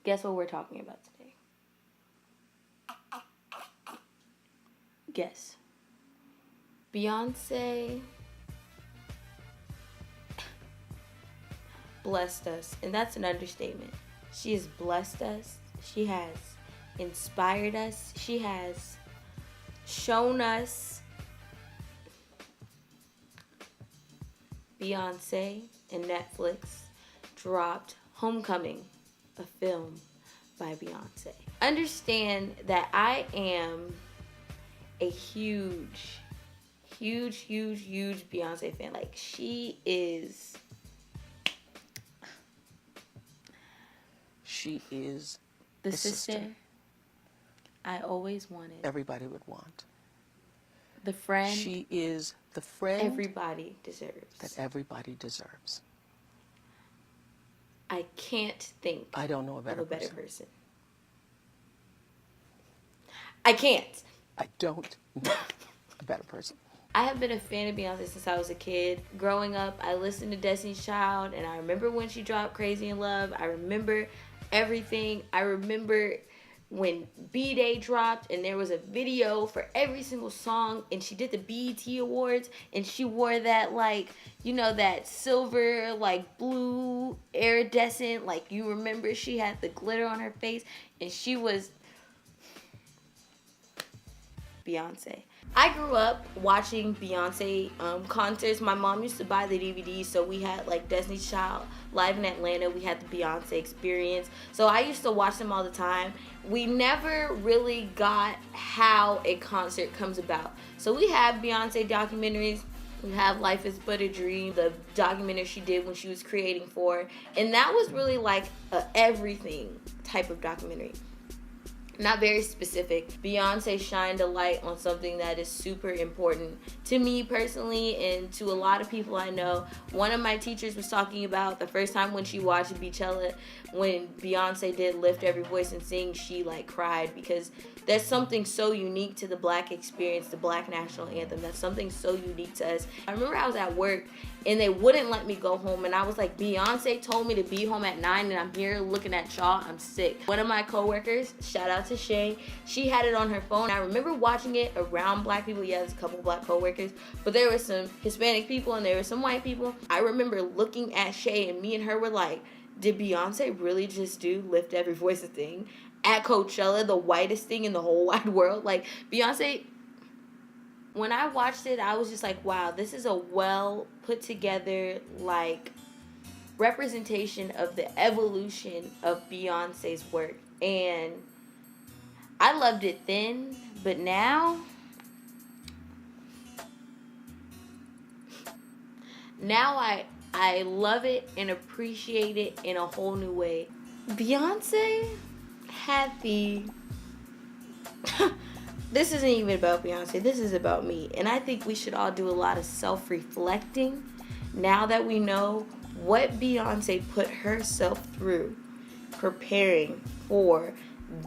Guess what we're talking about today? Guess. Beyoncé blessed us, and that's an understatement. She has blessed us. She has inspired us. She has shown us. Beyoncé and Netflix dropped Homecoming, a film by Beyoncé. Understand that I am a huge Beyoncé fan. Like, she is the sister I always wanted. Everybody would want. The friend. She is the friend everybody deserves. that everybody deserves. I can't think I don't know a better person. I can't. I don't know a better person. I have been a fan of Beyoncé since I was a kid. Growing up, I listened to Destiny's Child, and I remember when she dropped Crazy in Love. I remember everything. I remember when B-Day dropped, and there was a video for every single song, and she did the BET Awards, and she wore that, like, you know, that silver, like, blue, iridescent, like, you remember she had the glitter on her face, and she was Beyoncé. I grew up watching Beyoncé concerts. My mom used to buy the DVDs, so we had like Destiny's Child live in Atlanta. We had the Beyoncé experience. So I used to watch them all the time. We never really got how a concert comes about. So we have Beyoncé documentaries. We have Life is But a Dream, the documentary she did when she was creating for. And that was really like a everything type of documentary. Not very specific. Beyoncé shined a light on something that is super important to me personally and to a lot of people I know. One of my teachers was talking about the first time when she watched Beachella, when Beyoncé did Lift Every Voice and Sing, she like cried because there's something so unique to the Black experience, the Black national anthem. That's something so unique to us. I remember I was at work and they wouldn't let me go home, and I was like, Beyoncé told me to be home at 9 and I'm here looking at y'all. I'm sick. One of my coworkers, shout out to Shay, she had it on her phone. I remember watching it around Black people. Yeah, there's a couple Black coworkers, but there were some Hispanic people and there were some white people. I remember looking at Shay, and me and her were like, did Beyoncé really just do Lift Every Voice and Sing at Coachella, the whitest thing in the whole wide world? Like, Beyoncé, when I watched it, I was just like, wow, this is a well put together, like, representation of the evolution of Beyonce's work. And I loved it then, but now I love it and appreciate it in a whole new way. Beyoncé had the this isn't even about Beyoncé, this is about me. And I think we should all do a lot of self-reflecting now that we know what Beyoncé put herself through preparing for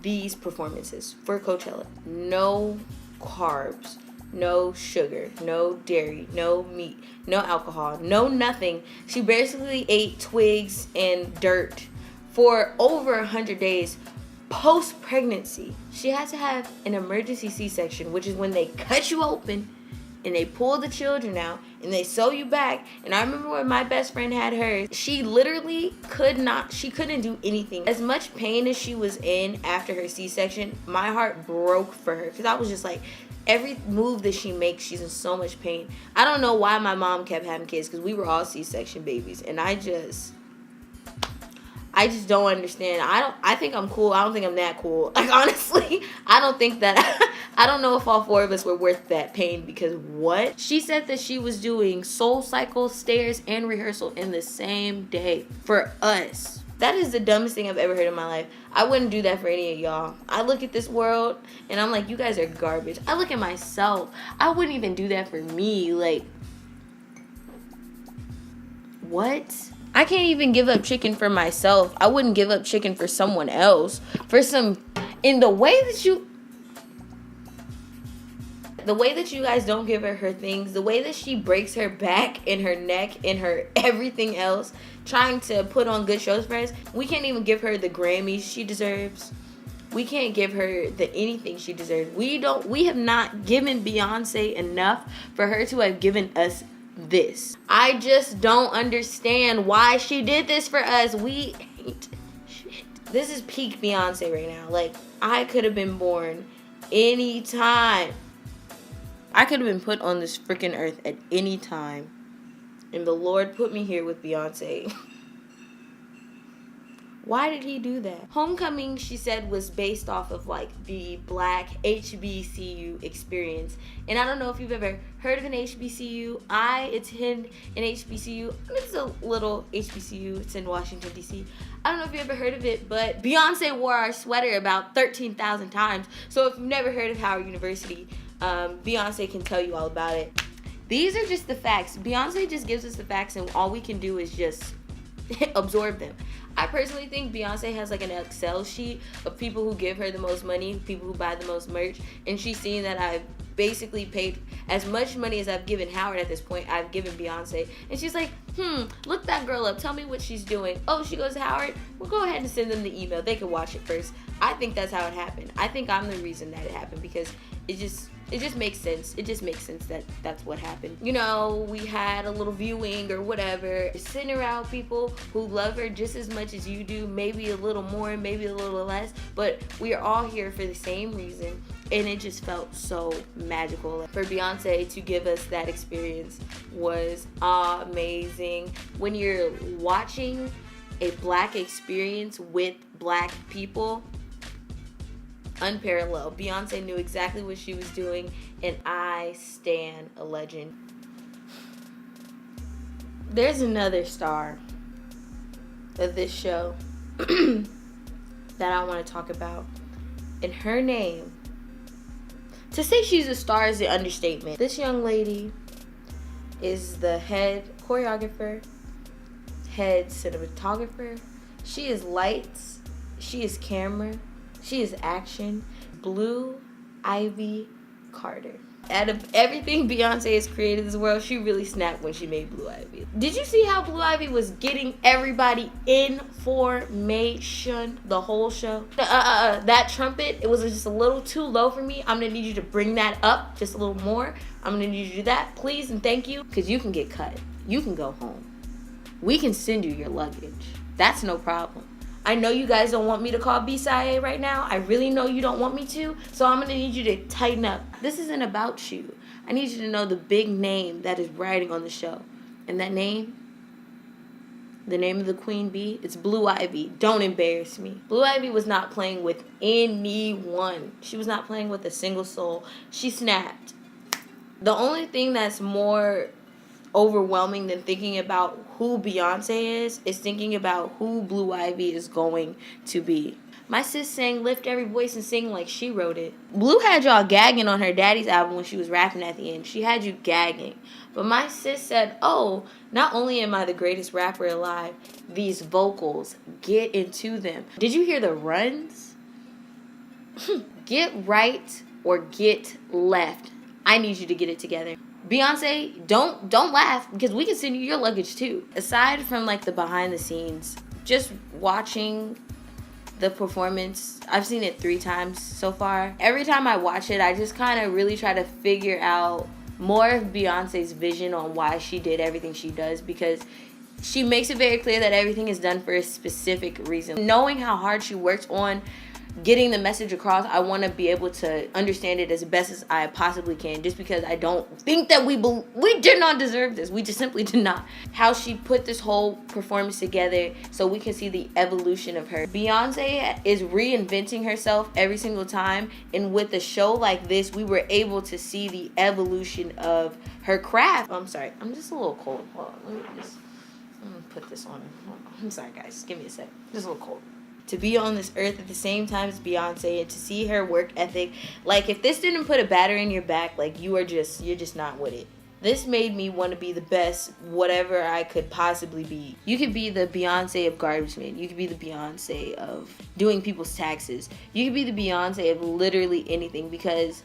these performances for Coachella. No carbs, no sugar, no dairy, no meat, no alcohol, no nothing. She basically ate twigs and dirt for over 100 days post-pregnancy. She had to have an emergency C-section, which is when they cut you open and they pull the children out and they sew you back. And I remember when my best friend had hers, she literally couldn't do anything. As much pain as she was in after her C-section, my heart broke for her because I was just like, every move that she makes, she's in so much pain. I don't know why my mom kept having kids because we were all C-section babies, and I just don't understand. I think I'm cool. I don't think I'm that cool. Like, honestly, I don't think that, I don't know if all four of us were worth that pain, because what? She said that she was doing Soul Cycle, stairs, and rehearsal in the same day for us. That is the dumbest thing I've ever heard in my life. I wouldn't do that for any of y'all. I look at this world and I'm like, you guys are garbage. I look at myself. I wouldn't even do that for me. Like, what? I can't even give up chicken for myself. I wouldn't give up chicken for someone else. For some, in the way that the way that you guys don't give her things, the way that she breaks her back and her neck and her everything else trying to put on good shows for us, we can't even give her the Grammys she deserves. We can't give her the anything she deserves. We have not given Beyonce enough for her to have given us this. I just don't understand why she did this for us. We hate shit. This is peak Beyonce right now. Like, I could have been born anytime. I could have been put on this freaking earth at any time. And the Lord put me here with Beyonce. Why did he do that? Homecoming, she said, was based off of like the black HBCU experience. And I don't know if you've ever heard of an HBCU. I attend an HBCU. It's a little HBCU. It's in Washington, D.C. I don't know if you ever heard of it, but Beyonce wore our sweater about 13,000 times. So if you've never heard of Howard University, Beyonce can tell you all about it. These are just the facts. Beyonce just gives us the facts, and all we can do is just absorb them. I personally think Beyonce has like an Excel sheet of people who give her the most money, people who buy the most merch, and she's seen that I've basically paid as much money as I've given Howard at this point. I've given Beyonce, and she's like, look that girl up, tell me what she's doing. Oh, she goes to Howard? Well, go ahead and send them the email, they can watch it first. I think that's how it happened. I think I'm the reason that it happened, because it just makes sense. It just makes sense that that's what happened. You know, we had a little viewing or whatever, sitting around people who love her just as much as you do, maybe a little more, maybe a little less, but we are all here for the same reason, and it just felt so magical. For Beyonce to give us that experience was amazing. When you're watching a black experience with black people, unparalleled. Beyonce knew exactly what she was doing, and I stan a legend. There's another star of this show that I want to talk about, and her name, to say she's a star is the understatement. This young lady is the head choreographer, head cinematographer. She is lights, she is camera, she is action. Blue Ivy Carter. Out of everything Beyonce has created in this world, she really snapped when she made Blue Ivy. Did you see how Blue Ivy was getting everybody in formation the whole show? That trumpet, it was just a little too low for me. I'm gonna need you to bring that up just a little more. I'm gonna need you to do that, please and thank you, because you can get cut. You can go home. We can send you your luggage. That's no problem. I know you guys don't want me to call BCIA right now. I really know you don't want me to. So I'm going to need you to tighten up. This isn't about you. I need you to know the big name that is riding on the show. And that name, the name of the queen bee, it's Blue Ivy. Don't embarrass me. Blue Ivy was not playing with anyone. She was not playing with a single soul. She snapped. The only thing that's more overwhelming than thinking about who Beyonce is thinking about who Blue Ivy is going to be. My sis sang Lift Every Voice and Sing like she wrote it. Blue had y'all gagging on her daddy's album when she was rapping at the end. She had you gagging. But my sis said, oh, not only am I the greatest rapper alive, these vocals, get into them. Did you hear the runs? Get right or get left. I need you to get it together. Beyonce, don't laugh, because we can send you your luggage too. Aside from like the behind the scenes, just watching the performance, I've seen it 3 times so far. Every time I watch it, I just kind of really try to figure out more of Beyonce's vision on why she did everything she does, because she makes it very clear that everything is done for a specific reason. Knowing how hard she works on getting the message across, I want to be able to understand it as best as I possibly can, just because I don't think that we did not deserve this. We just simply did not. How she put this whole performance together so we can see the evolution of her. Beyonce is reinventing herself every single time, and with a show like this, we were able to see the evolution of her craft. I'm sorry, I'm just a little cold. Hold on, let me put this on. I'm sorry, guys, give me a sec. Just a little cold. To be on this earth at the same time as Beyonce, and to see her work ethic, like if this didn't put a batter in your back, like you're just not with it. This made me want to be the best whatever I could possibly be. You could be the Beyonce of garbage man. You could be the Beyonce of doing people's taxes. You could be the Beyonce of literally anything, because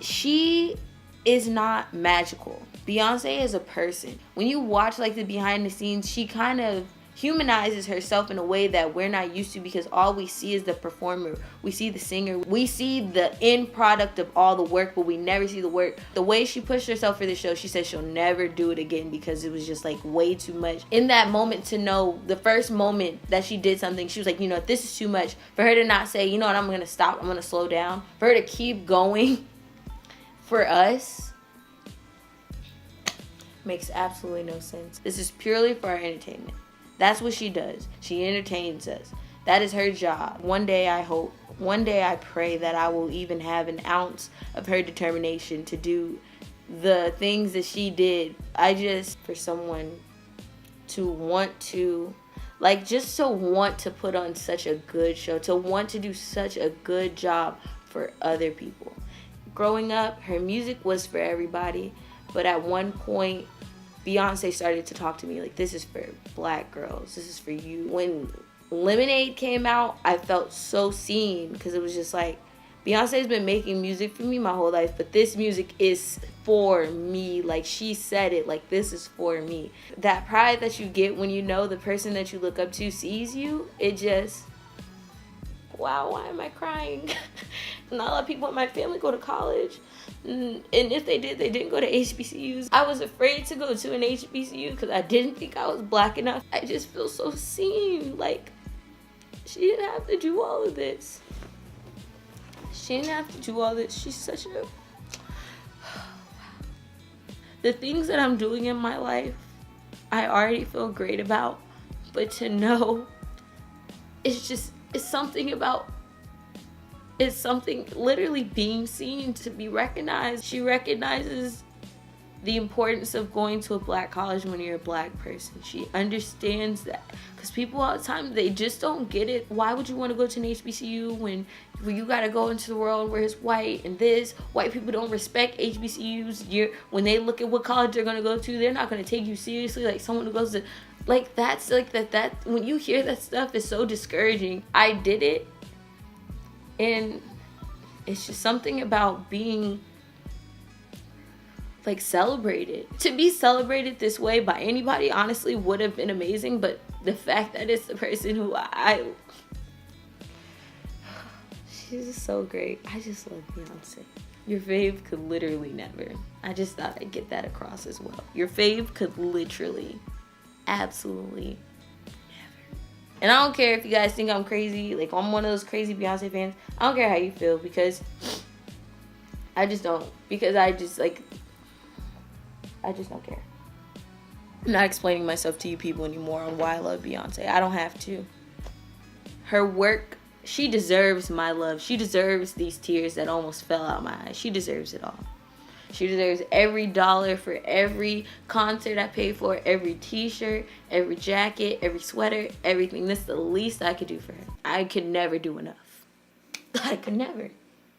she is not magical. Beyonce is a person. When you watch like the behind the scenes, she kind of humanizes herself in a way that we're not used to, because all we see is the performer. We see the singer. We see the end product of all the work, but we never see the work. The way she pushed herself for the show, she said she'll never do it again because it was just like way too much. In that moment, to know the first moment that she did something, she was like, you know, this is too much. For her to not say, you know what, I'm going to stop. I'm going to slow down. For her to keep going for us makes absolutely no sense. This is purely for our entertainment. That's what she does. She entertains us. That is her job. One day I pray that I will even have an ounce of her determination to do the things that she did. For someone to want to, just to want to put on such a good show, to want to do such a good job for other people. Growing up, her music was for everybody, but at one point, Beyonce started to talk to me like, this is for black girls. This is for you. When Lemonade came out, I felt so seen, because it was just like, Beyonce's been making music for me my whole life, but this music is for me. Like, she said it, like, this is for me. That pride that you get when you know the person that you look up to sees you, it just, wow, why am I crying? Not a lot of people in my family go to college. And if they did, they didn't go to HBCUs. I was afraid to go to an HBCU because I didn't think I was black enough. I just feel so seen. Like, she didn't have to do all of this. She didn't have to do all this. She's such a... The things that I'm doing in my life, I already feel great about. But to know, it's something about... It's something literally being seen, to be recognized. She recognizes the importance of going to a black college when you're a black person. She understands that. Because people all the time, they just don't get it. Why would you want to go to an HBCU when you got to go into the world where it's white and this? White people don't respect HBCUs. When they look at what college they're going to go to, they're not going to take you seriously like someone who goes to... Like, that's like that. When you hear that stuff, it's so discouraging. I did it. And it's just something about being, like, celebrated. To be celebrated this way by anybody, honestly, would have been amazing. But the fact that it's the person who she's just so great. I just love Beyonce. Your fave could literally never. I just thought I'd get that across as well. Your fave could literally, absolutely, and I don't care if you guys think I'm crazy, like I'm one of those crazy Beyonce fans. I don't care how you feel, because I just don't. Because I just don't care. I'm not explaining myself to you people anymore on why I love Beyonce. I don't have to. Her work, she deserves my love. She deserves these tears that almost fell out my eyes. She deserves it all. She deserves every dollar for every concert I paid for, every t-shirt, every jacket, every sweater, everything. That's the least I could do for her. I could never do enough. I could never.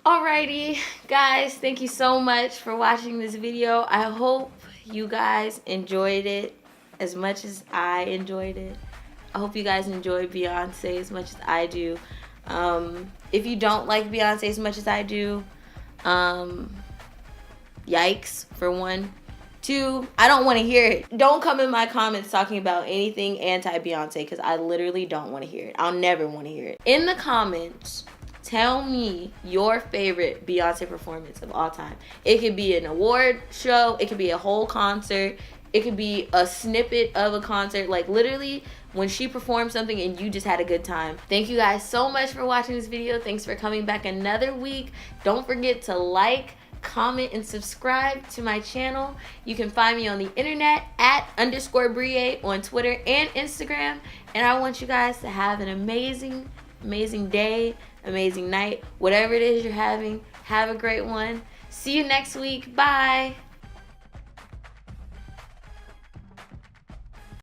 Alrighty, guys, thank you so much for watching this video. I hope you guys enjoyed it as much as I enjoyed it. I hope you guys enjoy Beyonce as much as I do. If you don't like Beyonce as much as I do, yikes, for one. Two, I don't want to hear it. Don't come in my comments talking about anything anti-Beyonce, because I literally don't want to hear it. I'll never want to hear it. In the comments, tell me your favorite Beyonce performance of all time. It could be an award show. It could be a whole concert. It could be a snippet of a concert. Like, literally, when she performed something and you just had a good time. Thank you guys so much for watching this video. Thanks for coming back another week. Don't forget to like, comment, and subscribe to my channel. You can find me on the internet at _Breye on Twitter and Instagram. And I want you guys to have an amazing, amazing day, amazing night. Whatever it is you're having, have a great one. See you next week. Bye.